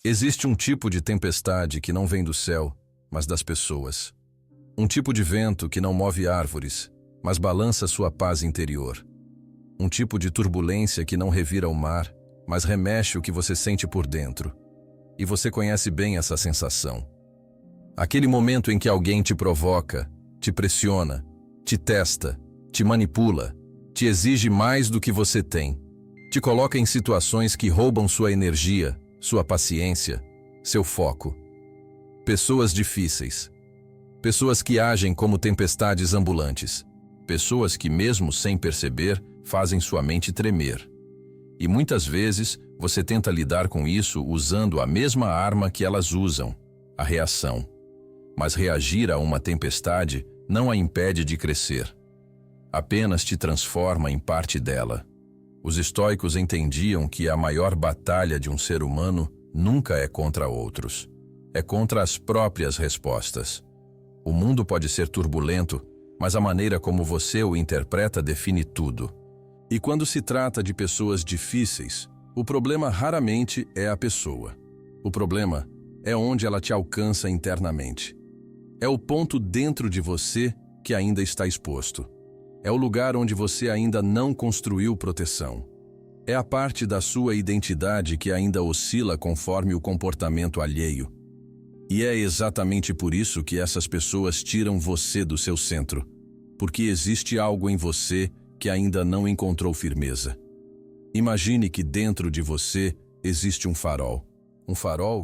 Existe um tipo de tempestade que não vem do céu, mas das pessoas. Um tipo de vento que não move árvores, mas balança sua paz interior. Um tipo de turbulência que não revira o mar, mas remexe o que você sente por dentro. E você conhece bem essa sensação. Aquele momento em que alguém te provoca, te pressiona, te testa, te manipula, te exige mais do que você tem, te coloca em situações que roubam sua energia, sua paciência, seu foco. Pessoas difíceis. Pessoas que agem como tempestades ambulantes. Pessoas que, mesmo sem perceber, fazem sua mente tremer. E muitas vezes, você tenta lidar com isso usando a mesma arma que elas usam, a reação. Mas reagir a uma tempestade não a impede de crescer. Apenas te transforma em parte dela. Os estoicos entendiam que a maior batalha de um ser humano nunca é contra outros. É contra as próprias respostas. O mundo pode ser turbulento, mas a maneira como você o interpreta define tudo. E quando se trata de pessoas difíceis, o problema raramente é a pessoa. O problema é onde ela te alcança internamente. É o ponto dentro de você que ainda está exposto. É o lugar onde você ainda não construiu proteção. É a parte da sua identidade que ainda oscila conforme o comportamento alheio. E é exatamente por isso que essas pessoas tiram você do seu centro, porque existe algo em você que ainda não encontrou firmeza. Imagine que dentro de você existe um farol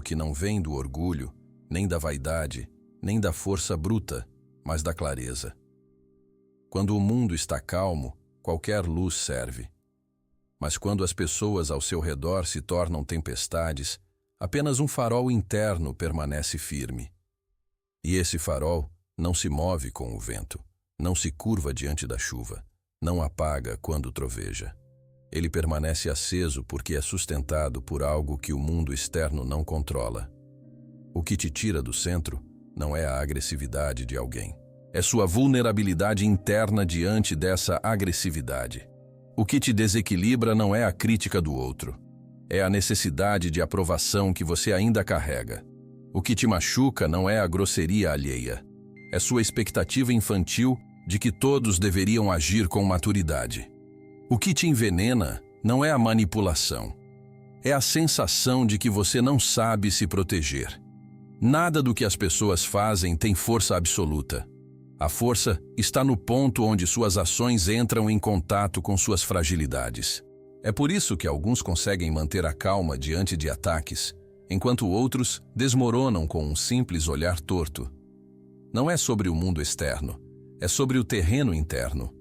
que não vem do orgulho, nem da vaidade, nem da força bruta, mas da clareza. Quando o mundo está calmo, qualquer luz serve. Mas quando as pessoas ao seu redor se tornam tempestades, apenas um farol interno permanece firme. E esse farol não se move com o vento, não se curva diante da chuva, não apaga quando troveja. Ele permanece aceso porque é sustentado por algo que o mundo externo não controla. O que te tira do centro não é a agressividade de alguém. É sua vulnerabilidade interna diante dessa agressividade. O que te desequilibra não é a crítica do outro. É a necessidade de aprovação que você ainda carrega. O que te machuca não é a grosseria alheia. É sua expectativa infantil de que todos deveriam agir com maturidade. O que te envenena não é a manipulação. É a sensação de que você não sabe se proteger. Nada do que as pessoas fazem tem força absoluta. A força está no ponto onde suas ações entram em contato com suas fragilidades. É por isso que alguns conseguem manter a calma diante de ataques, enquanto outros desmoronam com um simples olhar torto. Não é sobre o mundo externo, é sobre o terreno interno.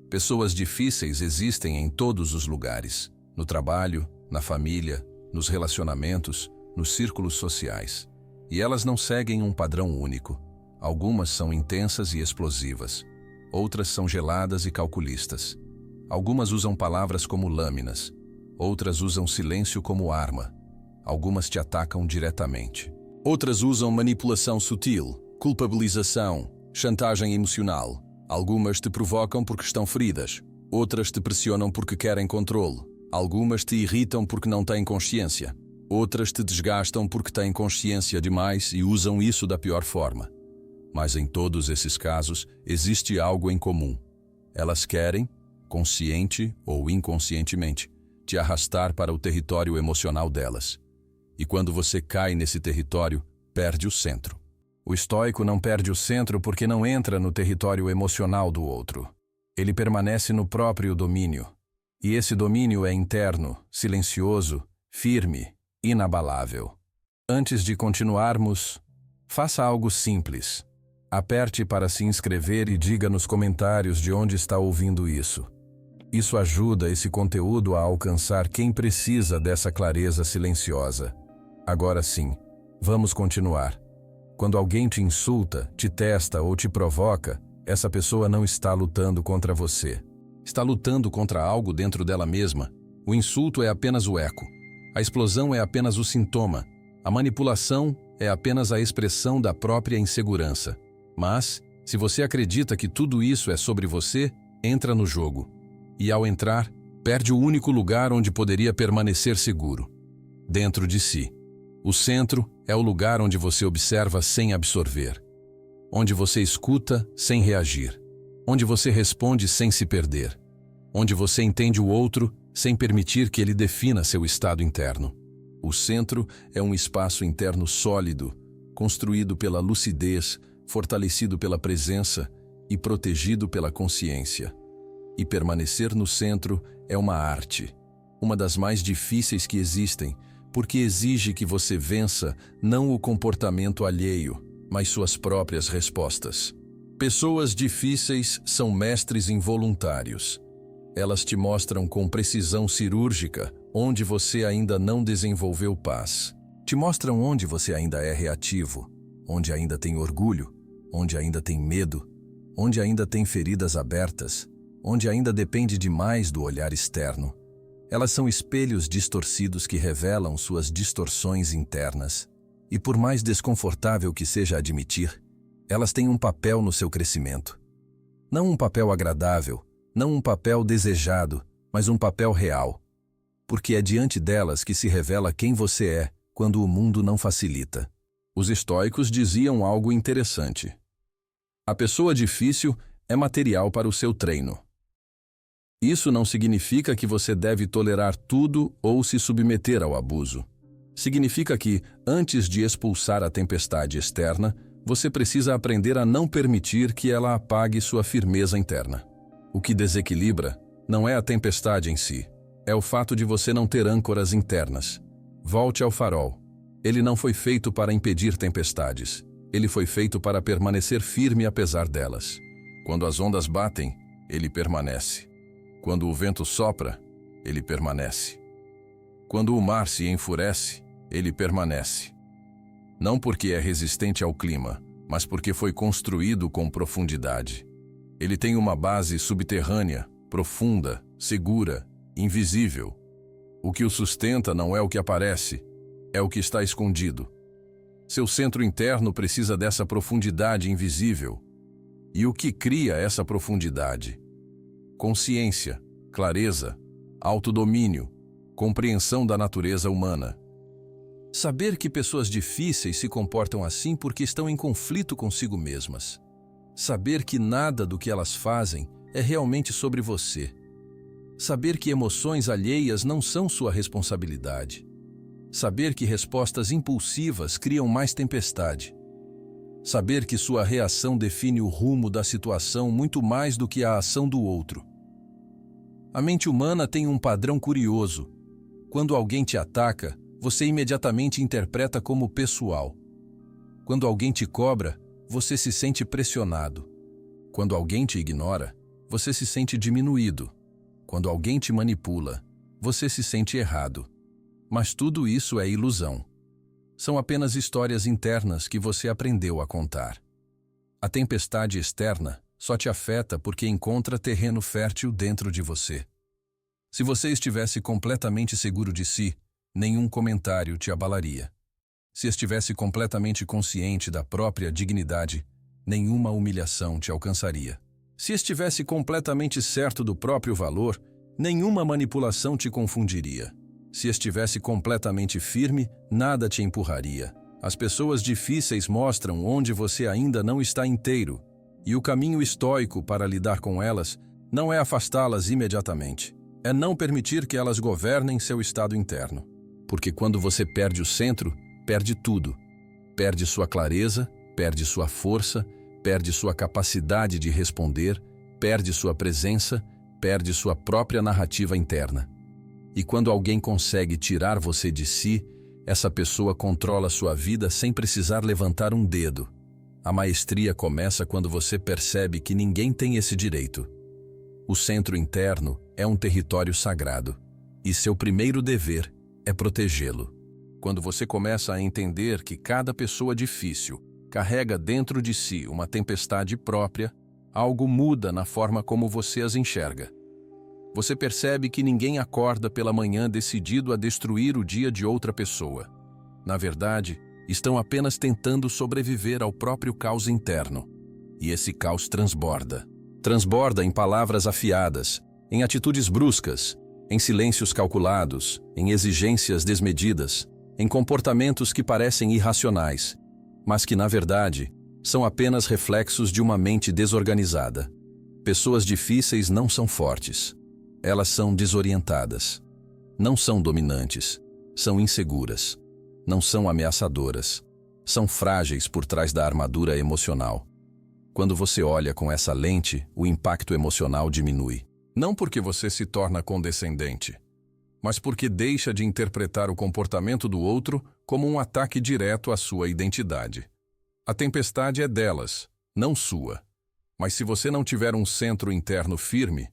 Pessoas difíceis existem em todos os lugares, no trabalho, na família, nos relacionamentos, nos círculos sociais. E elas não seguem um padrão único. Algumas são intensas e explosivas. Outras são geladas e calculistas. Algumas usam palavras como lâminas. Outras usam silêncio como arma. Algumas te atacam diretamente. Outras usam manipulação sutil, culpabilização, chantagem emocional. Algumas te provocam porque estão feridas. Outras te pressionam porque querem controle. Algumas te irritam porque não têm consciência. Outras te desgastam porque têm consciência demais e usam isso da pior forma. Mas em todos esses casos, existe algo em comum. Elas querem, consciente ou inconscientemente, te arrastar para o território emocional delas. E quando você cai nesse território, perde o centro. O estoico não perde o centro porque não entra no território emocional do outro. Ele permanece no próprio domínio. E esse domínio é interno, silencioso, firme, inabalável. Antes de continuarmos, faça algo simples. Aperte para se inscrever e diga nos comentários de onde está ouvindo isso. Isso ajuda esse conteúdo a alcançar quem precisa dessa clareza silenciosa. Agora sim, vamos continuar. Quando alguém te insulta, te testa ou te provoca, essa pessoa não está lutando contra você. Está lutando contra algo dentro dela mesma. O insulto é apenas o eco. A explosão é apenas o sintoma. A manipulação é apenas a expressão da própria insegurança. Mas, se você acredita que tudo isso é sobre você, entra no jogo. E ao entrar, perde o único lugar onde poderia permanecer seguro. Dentro de si. O centro é o lugar onde você observa sem absorver, onde você escuta sem reagir, onde você responde sem se perder, onde você entende o outro sem permitir que ele defina seu estado interno. O centro é um espaço interno sólido, construído pela lucidez, fortalecido pela presença e protegido pela consciência. E permanecer no centro é uma arte, uma das mais difíceis que existem, porque exige que você vença não o comportamento alheio, mas suas próprias respostas. Pessoas difíceis são mestres involuntários. Elas te mostram com precisão cirúrgica onde você ainda não desenvolveu paz. Te mostram onde você ainda é reativo, onde ainda tem orgulho, onde ainda tem medo, onde ainda tem feridas abertas, onde ainda depende demais do olhar externo. Elas são espelhos distorcidos que revelam suas distorções internas. E por mais desconfortável que seja admitir, elas têm um papel no seu crescimento. Não um papel agradável, não um papel desejado, mas um papel real. Porque é diante delas que se revela quem você é quando o mundo não facilita. Os estoicos diziam algo interessante. A pessoa difícil é material para o seu treino. Isso não significa que você deve tolerar tudo ou se submeter ao abuso. Significa que, antes de expulsar a tempestade externa, você precisa aprender a não permitir que ela apague sua firmeza interna. O que desequilibra não é a tempestade em si, é o fato de você não ter âncoras internas. Volte ao farol. Ele não foi feito para impedir tempestades. Ele foi feito para permanecer firme apesar delas. Quando as ondas batem, ele permanece. Quando o vento sopra, ele permanece. Quando o mar se enfurece, ele permanece. Não porque é resistente ao clima, mas porque foi construído com profundidade. Ele tem uma base subterrânea, profunda, segura, invisível. O que o sustenta não é o que aparece, é o que está escondido. Seu centro interno precisa dessa profundidade invisível. E o que cria essa profundidade? Consciência, clareza, autodomínio, compreensão da natureza humana. Saber que pessoas difíceis se comportam assim porque estão em conflito consigo mesmas. Saber que nada do que elas fazem é realmente sobre você. Saber que emoções alheias não são sua responsabilidade. Saber que respostas impulsivas criam mais tempestade. Saber que sua reação define o rumo da situação muito mais do que a ação do outro. A mente humana tem um padrão curioso. Quando alguém te ataca, você imediatamente interpreta como pessoal. Quando alguém te cobra, você se sente pressionado. Quando alguém te ignora, você se sente diminuído. Quando alguém te manipula, você se sente errado. Mas tudo isso é ilusão. São apenas histórias internas que você aprendeu a contar. A tempestade externa só te afeta porque encontra terreno fértil dentro de você. Se você estivesse completamente seguro de si, nenhum comentário te abalaria. Se estivesse completamente consciente da própria dignidade, nenhuma humilhação te alcançaria. Se estivesse completamente certo do próprio valor, nenhuma manipulação te confundiria. Se estivesse completamente firme, nada te empurraria. As pessoas difíceis mostram onde você ainda não está inteiro, e o caminho estoico para lidar com elas não é afastá-las imediatamente. É não permitir que elas governem seu estado interno. Porque quando você perde o centro, perde tudo. Perde sua clareza, perde sua força, perde sua capacidade de responder, perde sua presença, perde sua própria narrativa interna. E quando alguém consegue tirar você de si, essa pessoa controla sua vida sem precisar levantar um dedo. A maestria começa quando você percebe que ninguém tem esse direito. O centro interno é um território sagrado, e seu primeiro dever é protegê-lo. Quando você começa a entender que cada pessoa difícil carrega dentro de si uma tempestade própria, algo muda na forma como você as enxerga. Você percebe que ninguém acorda pela manhã decidido a destruir o dia de outra pessoa. Na verdade, estão apenas tentando sobreviver ao próprio caos interno. E esse caos transborda. Transborda em palavras afiadas, em atitudes bruscas, em silêncios calculados, em exigências desmedidas, em comportamentos que parecem irracionais, mas que, na verdade, são apenas reflexos de uma mente desorganizada. Pessoas difíceis não são fortes. Elas são desorientadas. Não são dominantes. São inseguras. Não são ameaçadoras. São frágeis por trás da armadura emocional. Quando você olha com essa lente, o impacto emocional diminui. Não porque você se torna condescendente, mas porque deixa de interpretar o comportamento do outro como um ataque direto à sua identidade. A tempestade é delas, não sua. Mas se você não tiver um centro interno firme,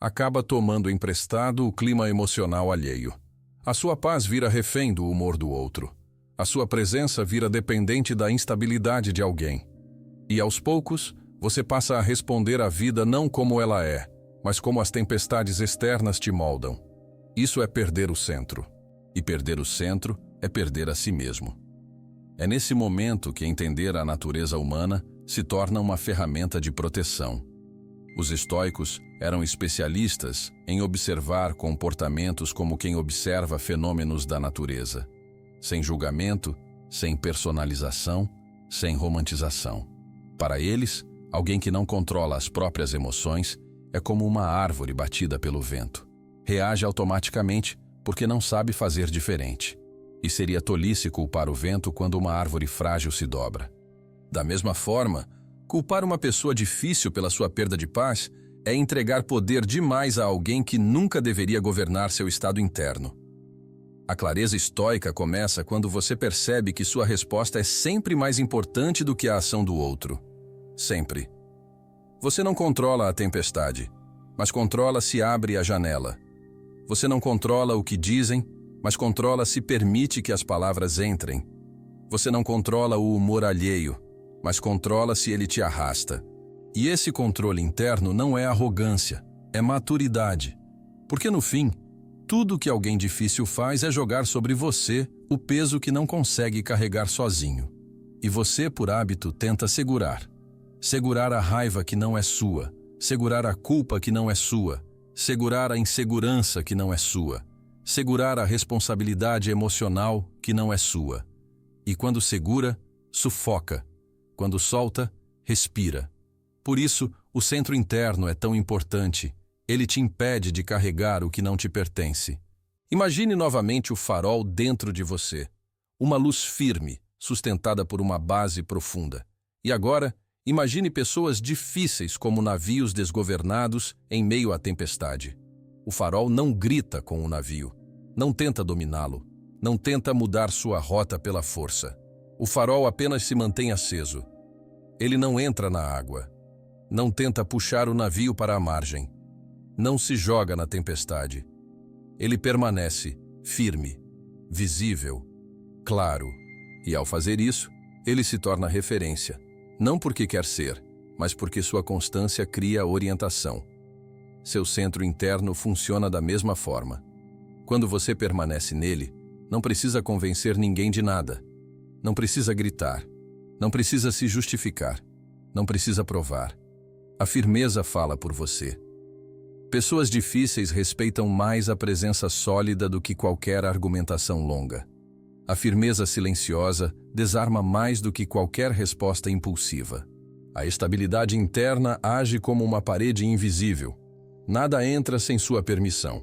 acaba tomando emprestado o clima emocional alheio. A sua paz vira refém do humor do outro. A sua presença vira dependente da instabilidade de alguém. E aos poucos, você passa a responder à vida não como ela é, mas como as tempestades externas te moldam. Isso é perder o centro. E perder o centro é perder a si mesmo. É nesse momento que entender a natureza humana se torna uma ferramenta de proteção. Os estoicos eram especialistas em observar comportamentos como quem observa fenômenos da natureza, sem julgamento, sem personalização, sem romantização. Para eles, alguém que não controla as próprias emoções é como uma árvore batida pelo vento. Reage automaticamente porque não sabe fazer diferente. E seria tolice culpar o vento quando uma árvore frágil se dobra. Da mesma forma, culpar uma pessoa difícil pela sua perda de paz é entregar poder demais a alguém que nunca deveria governar seu estado interno. A clareza estoica começa quando você percebe que sua resposta é sempre mais importante do que a ação do outro. Sempre. Você não controla a tempestade, mas controla se abre a janela. Você não controla o que dizem, mas controla se permite que as palavras entrem. Você não controla o humor alheio, mas controla se ele te arrasta. E esse controle interno não é arrogância, é maturidade. Porque no fim, tudo que alguém difícil faz é jogar sobre você o peso que não consegue carregar sozinho. E você, por hábito, tenta segurar. Segurar a raiva que não é sua, segurar a culpa que não é sua, segurar a insegurança que não é sua, segurar a responsabilidade emocional que não é sua. E quando segura, sufoca. Quando solta, respira. Por isso, o centro interno é tão importante. Ele te impede de carregar o que não te pertence. Imagine novamente o farol dentro de você. Uma luz firme, sustentada por uma base profunda. E agora, imagine pessoas difíceis como navios desgovernados em meio à tempestade. O farol não grita com o navio. Não tenta dominá-lo. Não tenta mudar sua rota pela força. O farol apenas se mantém aceso. Ele não entra na água. Não tenta puxar o navio para a margem. Não se joga na tempestade. Ele permanece firme, visível, claro. E ao fazer isso, ele se torna referência. Não porque quer ser, mas porque sua constância cria orientação. Seu centro interno funciona da mesma forma. Quando você permanece nele, não precisa convencer ninguém de nada. Não precisa gritar. Não precisa se justificar. Não precisa provar. A firmeza fala por você. Pessoas difíceis respeitam mais a presença sólida do que qualquer argumentação longa. A firmeza silenciosa desarma mais do que qualquer resposta impulsiva. A estabilidade interna age como uma parede invisível. Nada entra sem sua permissão.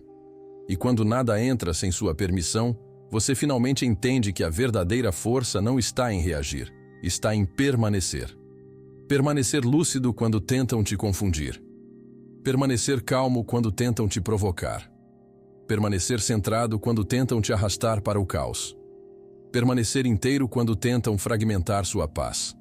E quando nada entra sem sua permissão, você finalmente entende que a verdadeira força não está em reagir, está em permanecer. Permanecer lúcido quando tentam te confundir. Permanecer calmo quando tentam te provocar. Permanecer centrado quando tentam te arrastar para o caos. Permanecer inteiro quando tentam fragmentar sua paz.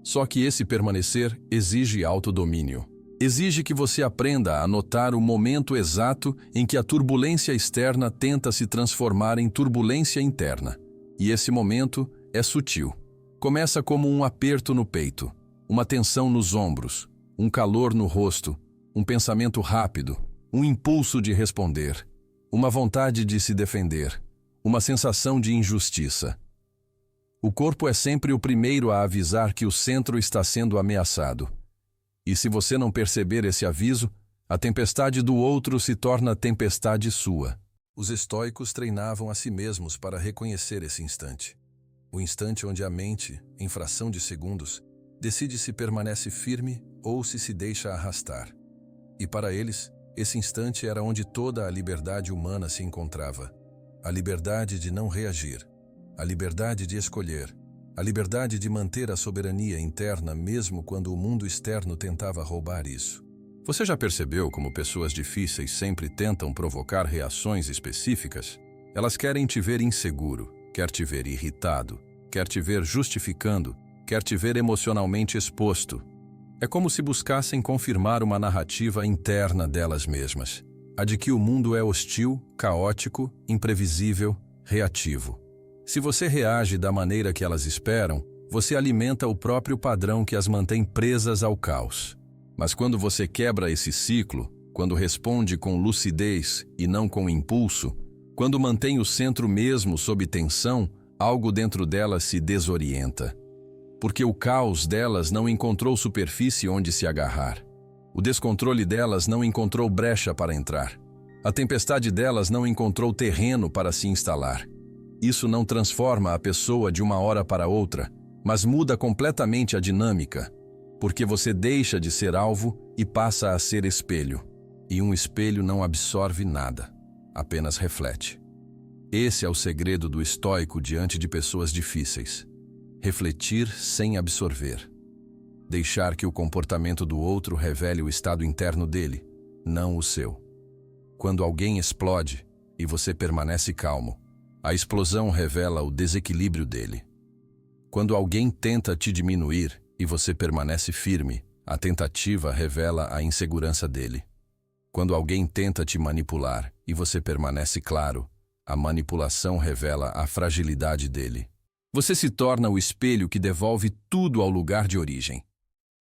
Só que esse permanecer exige autodomínio. Exige que você aprenda a notar o momento exato em que a turbulência externa tenta se transformar em turbulência interna. E esse momento é sutil. Começa como um aperto no peito, uma tensão nos ombros, um calor no rosto, um pensamento rápido, um impulso de responder, uma vontade de se defender, uma sensação de injustiça. O corpo é sempre o primeiro a avisar que o centro está sendo ameaçado. E se você não perceber esse aviso, a tempestade do outro se torna tempestade sua. Os estoicos treinavam a si mesmos para reconhecer esse instante. O instante onde a mente, em fração de segundos, decide se permanece firme ou se deixa arrastar. E para eles, esse instante era onde toda a liberdade humana se encontrava. A liberdade de não reagir, a liberdade de escolher, a liberdade de manter a soberania interna mesmo quando o mundo externo tentava roubar isso. Você já percebeu como pessoas difíceis sempre tentam provocar reações específicas? Elas querem te ver inseguro, quer te ver irritado, quer te ver justificando, quer te ver emocionalmente exposto. É como se buscassem confirmar uma narrativa interna delas mesmas, a de que o mundo é hostil, caótico, imprevisível, reativo. Se você reage da maneira que elas esperam, você alimenta o próprio padrão que as mantém presas ao caos. Mas quando você quebra esse ciclo, quando responde com lucidez e não com impulso, quando mantém o centro mesmo sob tensão, algo dentro delas se desorienta. Porque o caos delas não encontrou superfície onde se agarrar. O descontrole delas não encontrou brecha para entrar. A tempestade delas não encontrou terreno para se instalar. Isso não transforma a pessoa de uma hora para outra, mas muda completamente a dinâmica, porque você deixa de ser alvo e passa a ser espelho. E um espelho não absorve nada, apenas reflete. Esse é o segredo do estoico diante de pessoas difíceis. Refletir sem absorver. Deixar que o comportamento do outro revele o estado interno dele, não o seu. Quando alguém explode e você permanece calmo, a explosão revela o desequilíbrio dele. Quando alguém tenta te diminuir e você permanece firme, a tentativa revela a insegurança dele. Quando alguém tenta te manipular e você permanece claro, a manipulação revela a fragilidade dele. Você se torna o espelho que devolve tudo ao lugar de origem.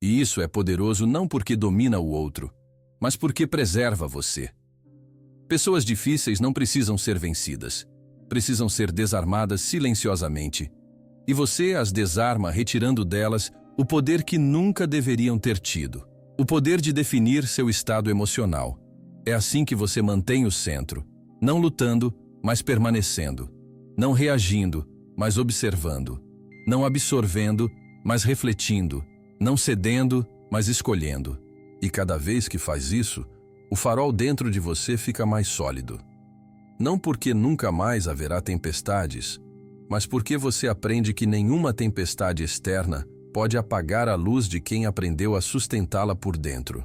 E isso é poderoso não porque domina o outro, mas porque preserva você. Pessoas difíceis não precisam ser vencidas, precisam ser desarmadas silenciosamente. E você as desarma retirando delas o poder que nunca deveriam ter tido, o poder de definir seu estado emocional. É assim que você mantém o centro, não lutando, mas permanecendo, não reagindo, mas observando, não absorvendo, mas refletindo, não cedendo, mas escolhendo. E cada vez que faz isso, o farol dentro de você fica mais sólido. Não porque nunca mais haverá tempestades, mas porque você aprende que nenhuma tempestade externa pode apagar a luz de quem aprendeu a sustentá-la por dentro.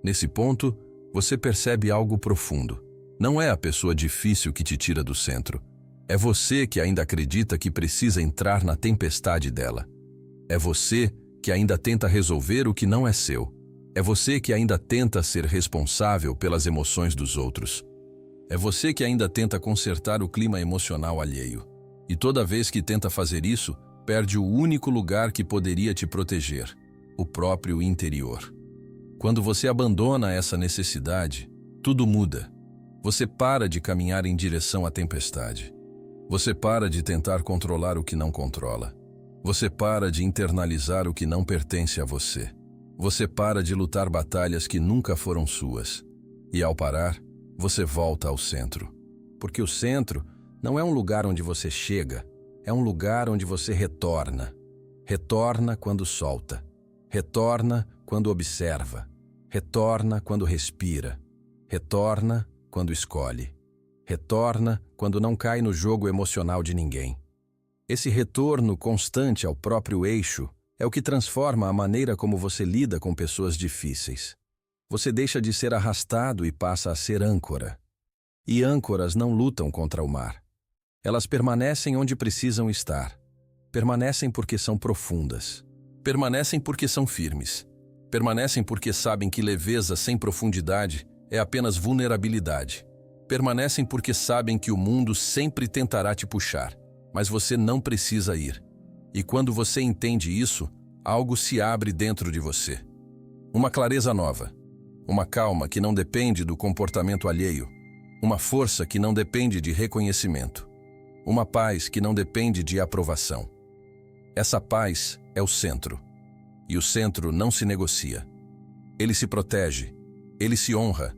Nesse ponto, você percebe algo profundo. Não é a pessoa difícil que te tira do centro. É você que ainda acredita que precisa entrar na tempestade dela. É você que ainda tenta resolver o que não é seu. É você que ainda tenta ser responsável pelas emoções dos outros. É você que ainda tenta consertar o clima emocional alheio. E toda vez que tenta fazer isso, perde o único lugar que poderia te proteger, o próprio interior. Quando você abandona essa necessidade, tudo muda. Você para de caminhar em direção à tempestade. Você para de tentar controlar o que não controla. Você para de internalizar o que não pertence a você. Você para de lutar batalhas que nunca foram suas. E ao parar, você volta ao centro. Porque o centro não é um lugar onde você chega, é um lugar onde você retorna. Retorna quando solta. Retorna quando observa. Retorna quando respira. Retorna quando escolhe. Retorna quando não cai no jogo emocional de ninguém. Esse retorno constante ao próprio eixo é o que transforma a maneira como você lida com pessoas difíceis. Você deixa de ser arrastado e passa a ser âncora. E âncoras não lutam contra o mar. Elas permanecem onde precisam estar. Permanecem porque são profundas. Permanecem porque são firmes. Permanecem porque sabem que leveza sem profundidade é apenas vulnerabilidade. Permanecem porque sabem que o mundo sempre tentará te puxar, mas você não precisa ir. E quando você entende isso, algo se abre dentro de você. Uma clareza nova. Uma calma que não depende do comportamento alheio. Uma força que não depende de reconhecimento. Uma paz que não depende de aprovação. Essa paz é o centro. E o centro não se negocia. Ele se protege. Ele se honra.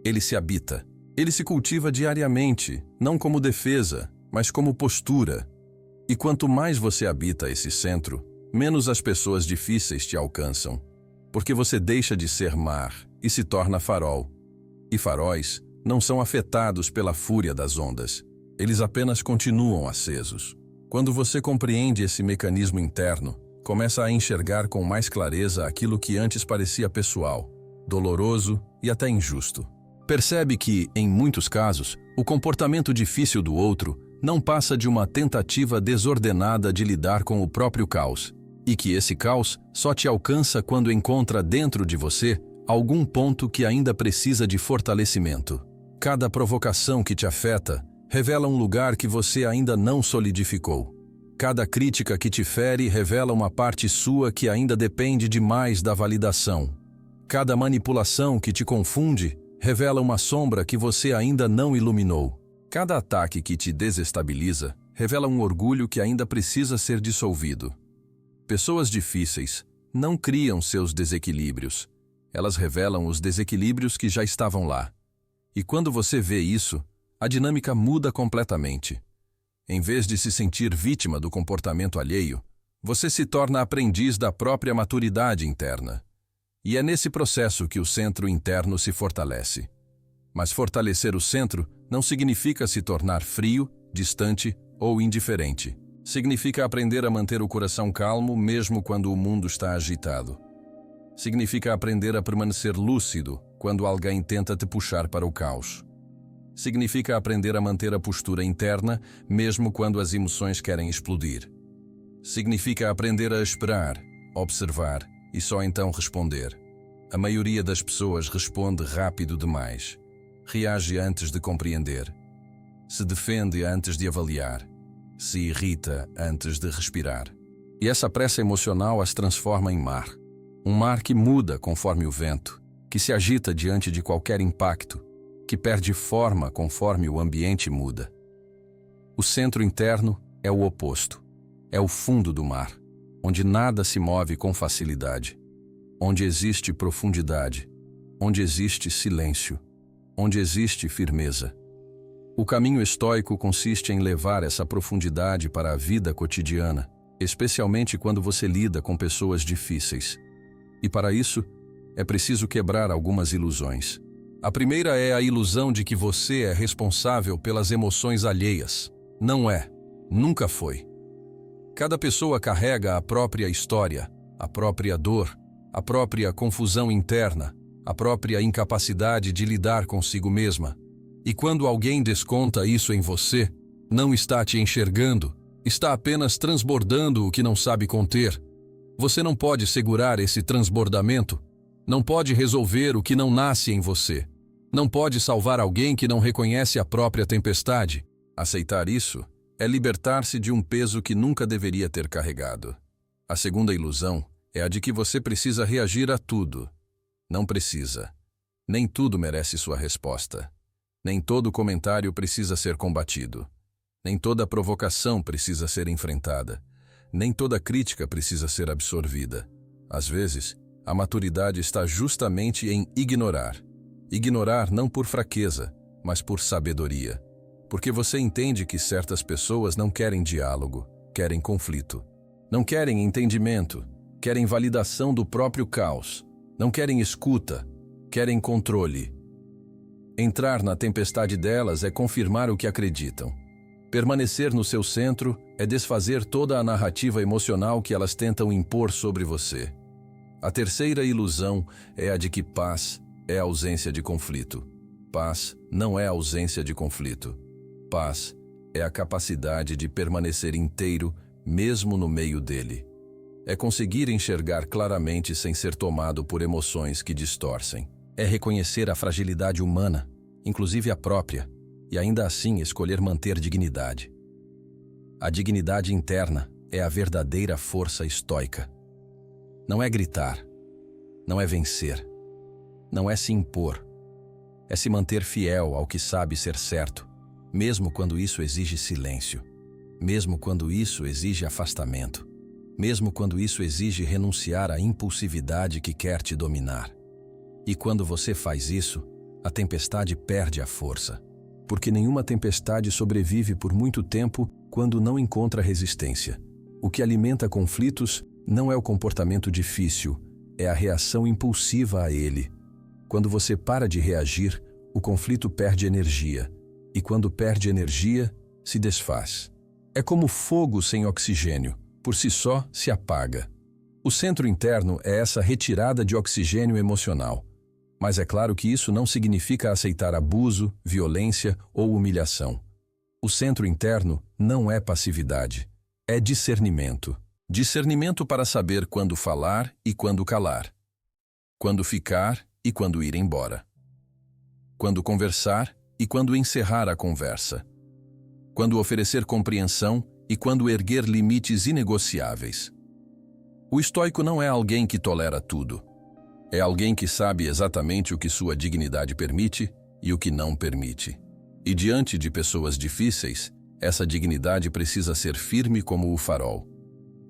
Ele se habita. Ele se cultiva diariamente, não como defesa, mas como postura. E quanto mais você habita esse centro, menos as pessoas difíceis te alcançam, porque você deixa de ser mar e se torna farol. E faróis não são afetados pela fúria das ondas. Eles apenas continuam acesos. Quando você compreende esse mecanismo interno, começa a enxergar com mais clareza aquilo que antes parecia pessoal, doloroso e até injusto. Percebe que, em muitos casos, o comportamento difícil do outro não passa de uma tentativa desordenada de lidar com o próprio caos, e que esse caos só te alcança quando encontra dentro de você algum ponto que ainda precisa de fortalecimento. Cada provocação que te afeta revela um lugar que você ainda não solidificou. Cada crítica que te fere revela uma parte sua que ainda depende demais da validação. Cada manipulação que te confunde revela uma sombra que você ainda não iluminou. Cada ataque que te desestabiliza revela um orgulho que ainda precisa ser dissolvido. Pessoas difíceis não criam seus desequilíbrios. Elas revelam os desequilíbrios que já estavam lá. E quando você vê isso, a dinâmica muda completamente. Em vez de se sentir vítima do comportamento alheio, você se torna aprendiz da própria maturidade interna. E é nesse processo que o centro interno se fortalece. Mas fortalecer o centro não significa se tornar frio, distante ou indiferente. Significa aprender a manter o coração calmo mesmo quando o mundo está agitado. Significa aprender a permanecer lúcido quando alguém tenta te puxar para o caos. Significa aprender a manter a postura interna mesmo quando as emoções querem explodir. Significa aprender a esperar, observar e só então responder. A maioria das pessoas responde rápido demais. Reage antes de compreender. Se defende antes de avaliar. Se irrita antes de respirar. E essa pressa emocional as transforma em mar. Um mar que muda conforme o vento, que se agita diante de qualquer impacto, que perde forma conforme o ambiente muda. O centro interno é o oposto. É o fundo do mar, onde nada se move com facilidade, onde existe profundidade, onde existe silêncio, onde existe firmeza. O caminho estoico consiste em levar essa profundidade para a vida cotidiana, especialmente quando você lida com pessoas difíceis. E para isso, é preciso quebrar algumas ilusões. A primeira é a ilusão de que você é responsável pelas emoções alheias. Não é. Nunca foi. Cada pessoa carrega a própria história, a própria dor, a própria confusão interna, a própria incapacidade de lidar consigo mesma. E quando alguém desconta isso em você, não está te enxergando, está apenas transbordando o que não sabe conter. Você não pode segurar esse transbordamento, não pode resolver o que não nasce em você, não pode salvar alguém que não reconhece a própria tempestade. Aceitar isso é libertar-se de um peso que nunca deveria ter carregado. A segunda ilusão é a de que você precisa reagir a tudo. Não precisa. Nem tudo merece sua resposta. Nem todo comentário precisa ser combatido. Nem toda provocação precisa ser enfrentada. Nem toda crítica precisa ser absorvida. Às vezes, a maturidade está justamente em ignorar. Ignorar não por fraqueza, mas por sabedoria. Porque você entende que certas pessoas não querem diálogo, querem conflito. Não querem entendimento, querem validação do próprio caos. Não querem escuta, querem controle. Entrar na tempestade delas é confirmar o que acreditam. Permanecer no seu centro é desfazer toda a narrativa emocional que elas tentam impor sobre você. A terceira ilusão é a de que paz é ausência de conflito. Paz não é ausência de conflito. Paz é a capacidade de permanecer inteiro mesmo no meio dele. É conseguir enxergar claramente sem ser tomado por emoções que distorcem. É reconhecer a fragilidade humana, inclusive a própria, e ainda assim escolher manter dignidade. A dignidade interna é a verdadeira força estoica. Não é gritar, não é vencer, não é se impor, é se manter fiel ao que sabe ser certo, mesmo quando isso exige silêncio, mesmo quando isso exige afastamento, mesmo quando isso exige renunciar à impulsividade que quer te dominar. E quando você faz isso, a tempestade perde a força. Porque nenhuma tempestade sobrevive por muito tempo quando não encontra resistência. O que alimenta conflitos não é o comportamento difícil, é a reação impulsiva a ele. Quando você para de reagir, o conflito perde energia. E quando perde energia, se desfaz. É como fogo sem oxigênio, por si só se apaga. O centro interno é essa retirada de oxigênio emocional. Mas é claro que isso não significa aceitar abuso, violência ou humilhação. O centro interno não é passividade, é discernimento. Discernimento para saber quando falar e quando calar. Quando ficar e quando ir embora. Quando conversar e quando encerrar a conversa. Quando oferecer compreensão e quando erguer limites inegociáveis. O estoico não é alguém que tolera tudo. É alguém que sabe exatamente o que sua dignidade permite e o que não permite. E diante de pessoas difíceis, essa dignidade precisa ser firme como o farol.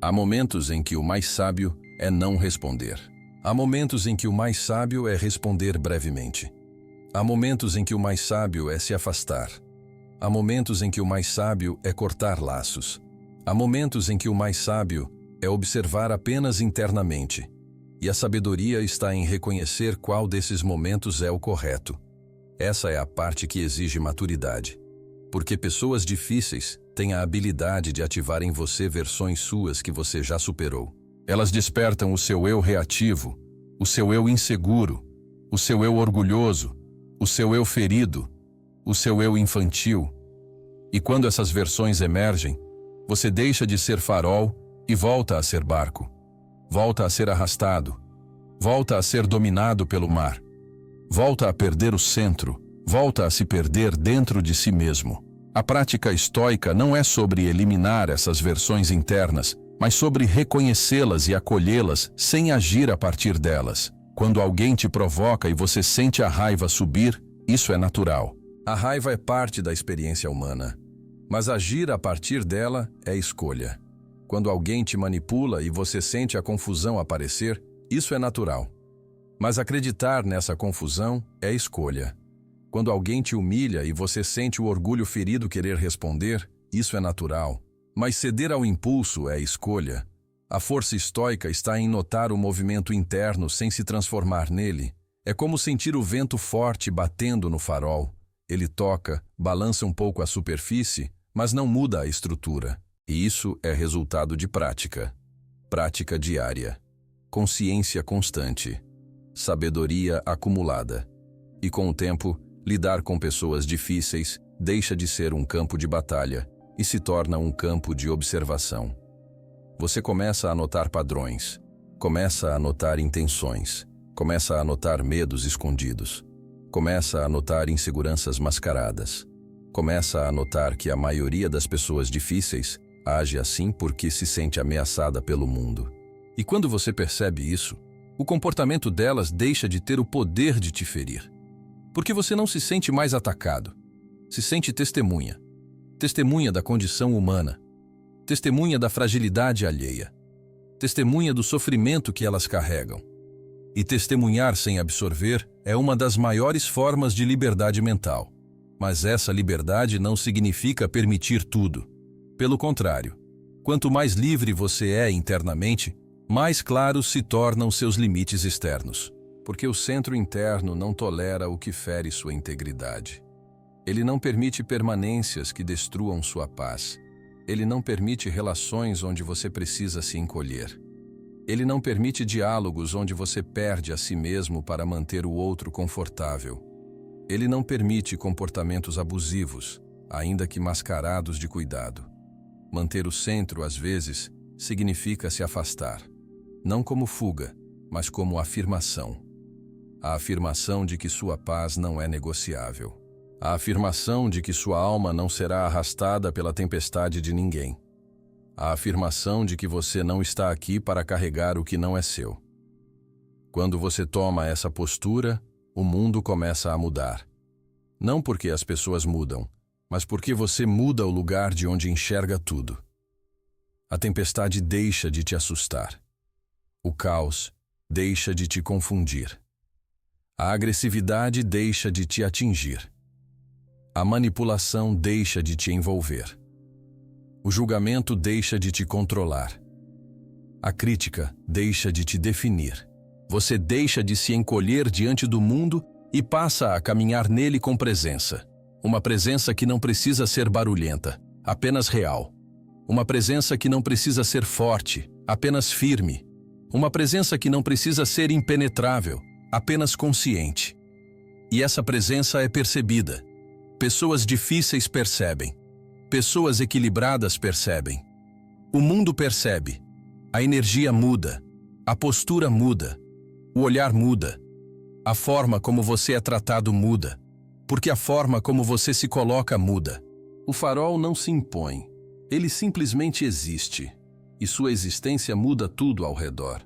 Há momentos em que o mais sábio é não responder. Há momentos em que o mais sábio é responder brevemente. Há momentos em que o mais sábio é se afastar. Há momentos em que o mais sábio é cortar laços. Há momentos em que o mais sábio é observar apenas internamente. E a sabedoria está em reconhecer qual desses momentos é o correto. Essa é a parte que exige maturidade. Porque pessoas difíceis têm a habilidade de ativar em você versões suas que você já superou. Elas despertam o seu eu reativo, o seu eu inseguro, o seu eu orgulhoso, o seu eu ferido, o seu eu infantil. E quando essas versões emergem, você deixa de ser farol e volta a ser barco. Volta a ser arrastado. Volta a ser dominado pelo mar. Volta a perder o centro. Volta a se perder dentro de si mesmo. A prática estoica não é sobre eliminar essas versões internas, mas sobre reconhecê-las e acolhê-las sem agir a partir delas. Quando alguém te provoca e você sente a raiva subir, isso é natural. A raiva é parte da experiência humana, mas agir a partir dela é escolha. Quando alguém te manipula e você sente a confusão aparecer, isso é natural. Mas acreditar nessa confusão é escolha. Quando alguém te humilha e você sente o orgulho ferido querer responder, isso é natural. Mas ceder ao impulso é escolha. A força estoica está em notar o movimento interno sem se transformar nele. É como sentir o vento forte batendo no farol. Ele toca, balança um pouco a superfície, mas não muda a estrutura. E isso é resultado de prática. Prática diária. Consciência constante. Sabedoria acumulada. E com o tempo, lidar com pessoas difíceis deixa de ser um campo de batalha e se torna um campo de observação. Você começa a notar padrões, começa a notar intenções, começa a notar medos escondidos, começa a notar inseguranças mascaradas, começa a notar que a maioria das pessoas difíceis age assim porque se sente ameaçada pelo mundo. E quando você percebe isso, o comportamento delas deixa de ter o poder de te ferir. Porque você não se sente mais atacado. Se sente testemunha. Testemunha da condição humana. Testemunha da fragilidade alheia. Testemunha do sofrimento que elas carregam. E testemunhar sem absorver é uma das maiores formas de liberdade mental. Mas essa liberdade não significa permitir tudo. Pelo contrário, quanto mais livre você é internamente, mais claros se tornam seus limites externos. Porque o centro interno não tolera o que fere sua integridade. Ele não permite permanências que destruam sua paz. Ele não permite relações onde você precisa se encolher. Ele não permite diálogos onde você perde a si mesmo para manter o outro confortável. Ele não permite comportamentos abusivos, ainda que mascarados de cuidado. Manter o centro, às vezes, significa se afastar. Não como fuga, mas como afirmação. A afirmação de que sua paz não é negociável. A afirmação de que sua alma não será arrastada pela tempestade de ninguém. A afirmação de que você não está aqui para carregar o que não é seu. Quando você toma essa postura, o mundo começa a mudar. Não porque as pessoas mudam, mas porque você muda o lugar de onde enxerga tudo. A tempestade deixa de te assustar. O caos deixa de te confundir. A agressividade deixa de te atingir. A manipulação deixa de te envolver. O julgamento deixa de te controlar. A crítica deixa de te definir. Você deixa de se encolher diante do mundo e passa a caminhar nele com presença. Uma presença que não precisa ser barulhenta, apenas real. Uma presença que não precisa ser forte, apenas firme. Uma presença que não precisa ser impenetrável, apenas consciente. E essa presença é percebida. Pessoas difíceis percebem. Pessoas equilibradas percebem. O mundo percebe. A energia muda. A postura muda. O olhar muda. A forma como você é tratado muda. Porque a forma como você se coloca muda. O farol não se impõe. Ele simplesmente existe. E sua existência muda tudo ao redor.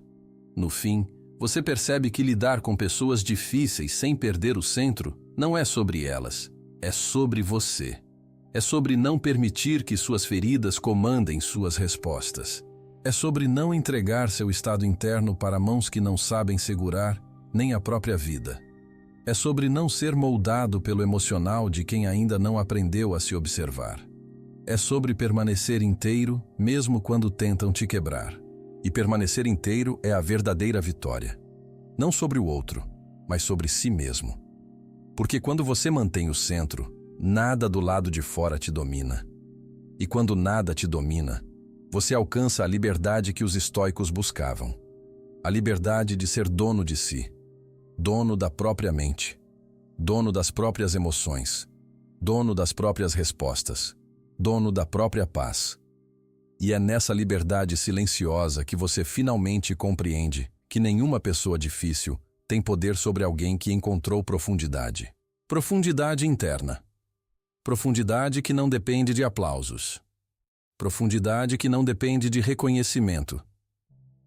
No fim, você percebe que lidar com pessoas difíceis sem perder o centro não é sobre elas. É sobre você. É sobre não permitir que suas feridas comandem suas respostas. É sobre não entregar seu estado interno para mãos que não sabem segurar nem a própria vida. É sobre não ser moldado pelo emocional de quem ainda não aprendeu a se observar. É sobre permanecer inteiro mesmo quando tentam te quebrar. E permanecer inteiro é a verdadeira vitória. Não sobre o outro, mas sobre si mesmo. Porque quando você mantém o centro, nada do lado de fora te domina. E quando nada te domina, você alcança a liberdade que os estoicos buscavam. A liberdade de ser dono de si, dono da própria mente, dono das próprias emoções, dono das próprias respostas, dono da própria paz. E é nessa liberdade silenciosa que você finalmente compreende que nenhuma pessoa difícil tem poder sobre alguém que encontrou profundidade. Profundidade interna. Profundidade que não depende de aplausos. Profundidade que não depende de reconhecimento.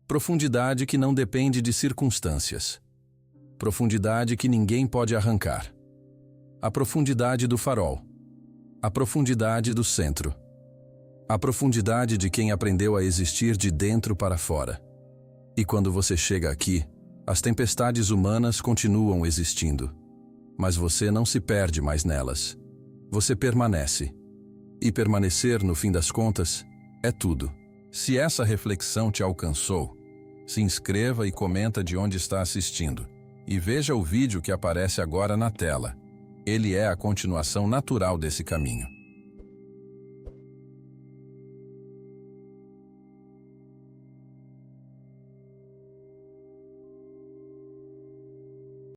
Profundidade que não depende de circunstâncias. Profundidade que ninguém pode arrancar. A profundidade do farol. A profundidade do centro. A profundidade de quem aprendeu a existir de dentro para fora. E quando você chega aqui, as tempestades humanas continuam existindo. Mas você não se perde mais nelas. Você permanece. E permanecer, no fim das contas, é tudo. Se essa reflexão te alcançou, se inscreva e comenta de onde está assistindo. E veja o vídeo que aparece agora na tela. Ele é a continuação natural desse caminho.